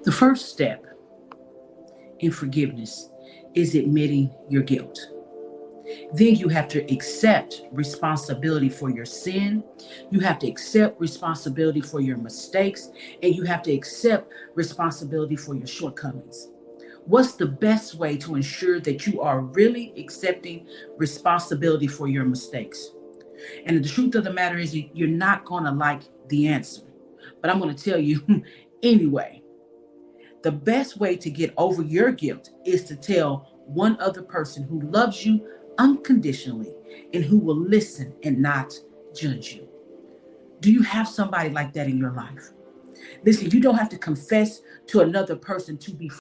The first step in forgiveness is admitting your guilt. Then you have to accept responsibility for your sin. You have to accept responsibility for your mistakes, and you have to accept responsibility for your shortcomings. What's the best way to ensure that you are really accepting responsibility for your mistakes? And the truth of the matter is, you're not going to like the answer, but I'm going to tell you anyway. The best way to get over your guilt is to tell one other person who loves you unconditionally and who will listen and not judge you. Do you have somebody like that in your life? Listen, you don't have to confess to another person to be free.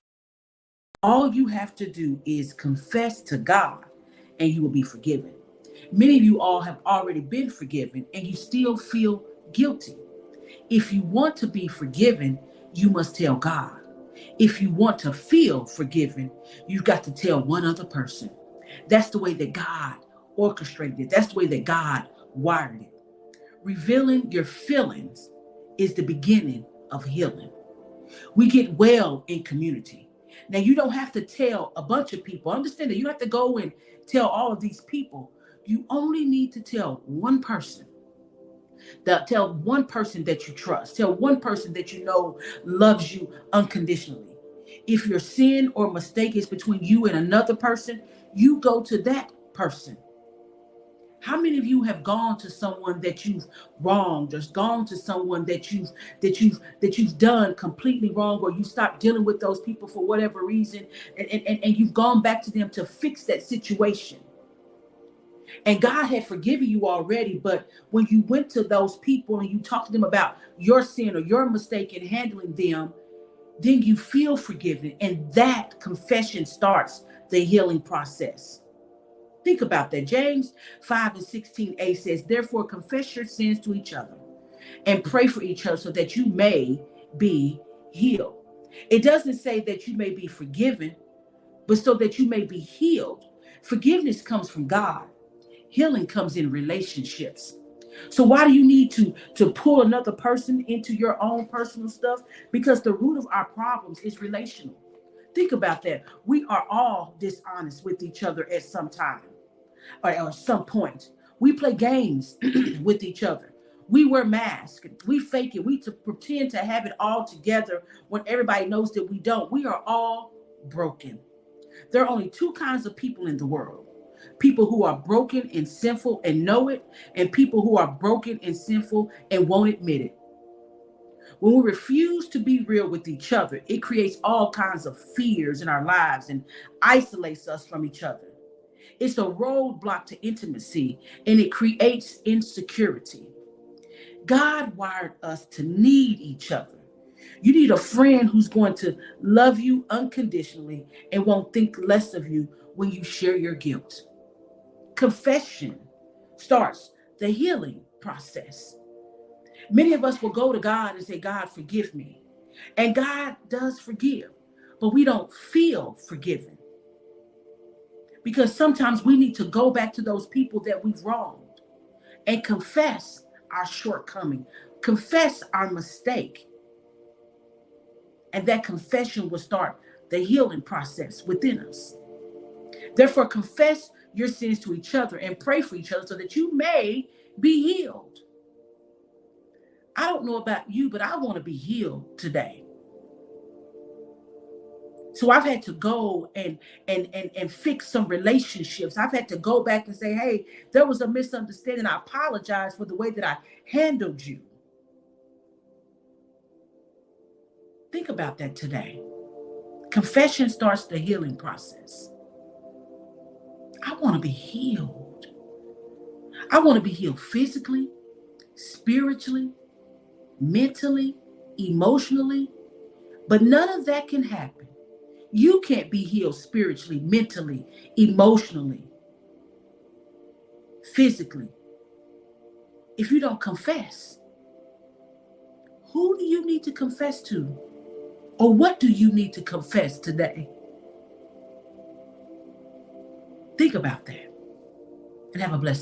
All you have to do is confess to God and you will be forgiven. Many of you all have already been forgiven and you still feel guilty. If you want to be forgiven, you must tell God. If you want to feel forgiven, you've got to tell one other person. That's the way that God orchestrated it. That's the way that God wired it. Revealing your feelings is the beginning of healing. We get well in community. Now, you don't have to tell a bunch of people. Understand that you don't have to go and tell all of these people. You only need to tell one person. Tell one person that you trust. Tell one person that you know loves you unconditionally. If your sin or mistake is between you and another person, you go to that person. How many of you have gone to someone that you've wronged, or gone to someone that you've done completely wrong, or you stopped dealing with those people for whatever reason, and you've gone back to them to fix that situation? And God had forgiven you already, but when you went to those people and you talked to them about your sin or your mistake in handling them, then you feel forgiven, and that confession starts the healing process. Think about that. James 5:16a says, therefore confess your sins to each other and pray for each other so that you may be healed. It doesn't say that you may be forgiven, but so that you may be healed. Forgiveness comes from God. Healing comes in relationships. So why do you need to pull another person into your own personal stuff? Because the root of our problems is relational. Think about that. We are all dishonest with each other at some time or some point. We play games with each other. We wear masks. We fake it. We pretend to have it all together when everybody knows that we don't. We are all broken. There are only two kinds of people in the world. People who are broken and sinful and know it, and people who are broken and sinful and won't admit it. When we refuse to be real with each other, it creates all kinds of fears in our lives and isolates us from each other. It's a roadblock to intimacy, and it creates insecurity. God wired us to need each other. You need a friend who's going to love you unconditionally and won't think less of you when you share your guilt. Confession starts the healing process. Many of us will go to God and say, God, forgive me. And God does forgive, but we don't feel forgiven. Because sometimes we need to go back to those people that we've wronged and confess our shortcoming, confess our mistake. And that confession will start the healing process within us. Therefore, confess your sins to each other and pray for each other so that you may be healed. I don't know about you, but I want to be healed today. So I've had to go and fix some relationships. I've had to go back and say, hey, there was a misunderstanding. I apologize for the way that I handled you. Think about that today. Confession starts the healing process. I want to be healed. I want to be healed physically, spiritually, mentally, emotionally, but none of that can happen. You can't be healed spiritually, mentally, emotionally, physically, if you don't confess. Who do you need to confess to? Or what do you need to confess today? Think about that and have a blessed day.